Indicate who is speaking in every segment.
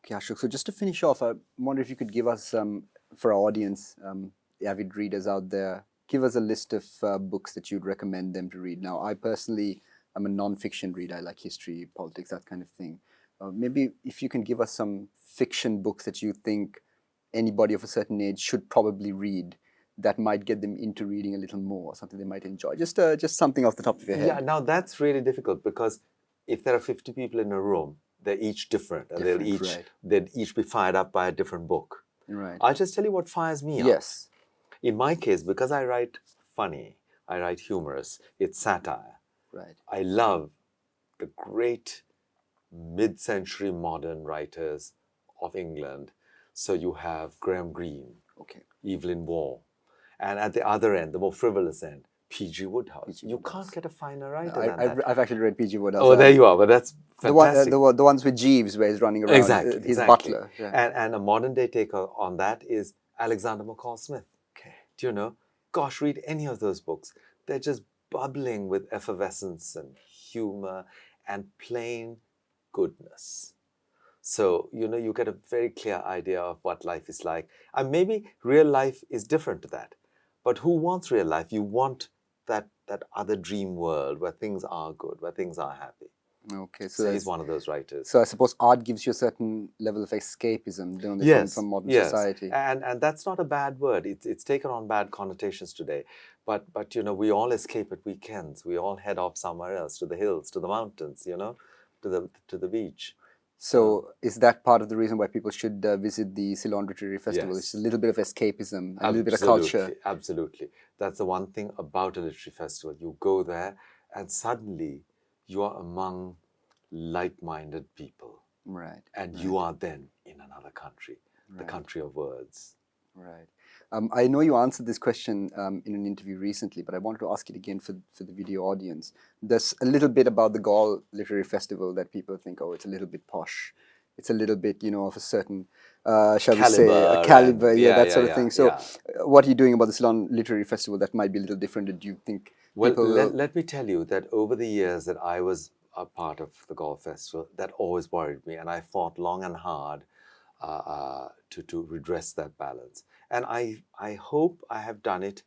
Speaker 1: Okay, Ashok. So just to finish off, I wonder if you could give us, for our audience, avid readers out there, give us a list of books that you'd recommend them to read. Now, I personally am a non-fiction reader. I like history, politics, that kind of thing. Maybe if you can give us some fiction books that you think anybody of a certain age should probably read, that might get them into reading a little more, something they might enjoy. Just something off the top of your head.
Speaker 2: Yeah, now that's really difficult because if there are 50 people in a room, they're each different and they'll each be fired up by a different book.
Speaker 1: Right.
Speaker 2: I'll just tell you what fires me up.
Speaker 1: Yes.
Speaker 2: In my case, because I write funny, I write humorous, it's satire.
Speaker 1: Right.
Speaker 2: I love the great mid-century modern writers of England. So you have Graham Greene,
Speaker 1: Okay.
Speaker 2: Evelyn Waugh, and at the other end, the more frivolous end, P.G. Wodehouse. You can't get a finer writer than that.
Speaker 1: I've actually read P.G. Wodehouse.
Speaker 2: Oh, there you are. But that's fantastic.
Speaker 1: The ones with Jeeves, where he's running around, his butler. Yeah.
Speaker 2: And a modern day take on that is Alexander McCall Smith.
Speaker 1: Okay.
Speaker 2: Do you know? Gosh, read any of those books. They're just bubbling with effervescence and humor and plain goodness. So, you get a very clear idea of what life is like. And maybe real life is different to that. But who wants real life? You want that other dream world where things are good, where things are happy.
Speaker 1: Okay,
Speaker 2: so he's one of those writers.
Speaker 1: So I suppose art gives you a certain level of escapism, don't they, from modern society?
Speaker 2: And that's not a bad word. It's taken on bad connotations today. But we all escape at weekends. We all head off somewhere else, to the hills, to the mountains, to the beach.
Speaker 1: So is that part of the reason why people should visit the Ceylon Literary Festival?
Speaker 2: Yes.
Speaker 1: It's a little bit of escapism, a little bit of culture.
Speaker 2: Absolutely. That's the one thing about a literary festival. You go there and suddenly you are among like-minded people.
Speaker 1: Right.
Speaker 2: And you are then in another country, the country of words.
Speaker 1: Right. I know you answered this question in an interview recently, but I wanted to ask it again for the video audience. There's a little bit about the Gaul Literary Festival that people think, oh, it's a little bit posh. It's a little bit, of a certain, shall we say, a caliber, that sort of thing. So what are you doing about the Ceylon Literary Festival that might be a little different? Do you think people...
Speaker 2: Well, let me tell you that over the years that I was a part of the Gaul Festival, that always worried me, and I fought long and hard to redress that balance. And I hope I have done it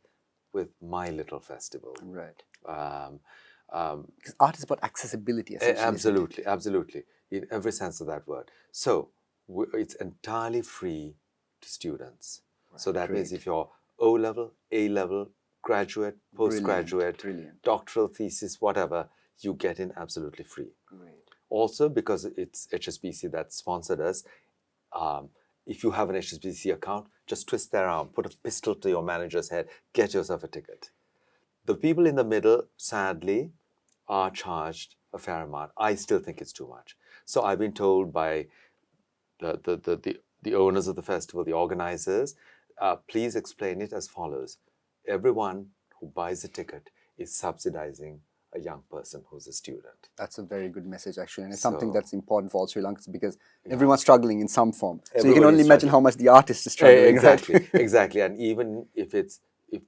Speaker 2: with my little festival.
Speaker 1: Right.
Speaker 2: Because
Speaker 1: art is about accessibility, essentially.
Speaker 2: Absolutely, in every sense of that word. So it's entirely free to students. Right. So that means if you're O-level, A-level, graduate, postgraduate, doctoral thesis, whatever, you get in absolutely free.
Speaker 1: Great.
Speaker 2: Also, because it's HSBC that sponsored us, if you have an HSBC account, just twist their arm, put a pistol to your manager's head, get yourself a ticket. The people in the middle, sadly, are charged a fair amount. I still think it's too much. So I've been told by the owners of the festival, the organizers, please explain it as follows. Everyone who buys a ticket is subsidizing a young person who's a student.
Speaker 1: That's a very good message, actually, and it's something that's important for all Sri Lankans because everyone's struggling in some form. So you can only imagine how much the artist is struggling.
Speaker 2: Exactly,
Speaker 1: right?
Speaker 2: Exactly. And even if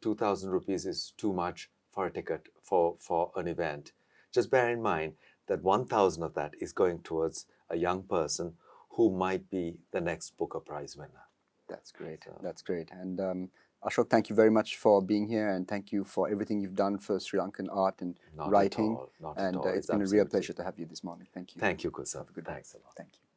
Speaker 2: 2,000 rupees is too much for a ticket for an event, just bear in mind that 1,000 of that is going towards a young person who might be the next Booker Prize winner.
Speaker 1: That's great. That's great. And Ashok, thank you very much for being here, and thank you for everything you've done for Sri Lankan art and writing.
Speaker 2: Not at all.
Speaker 1: It's been a real pleasure to have you this morning. Thank you.
Speaker 2: Thank you, Kusum.
Speaker 1: Have a good day.
Speaker 2: Thanks a lot.
Speaker 1: Thank you.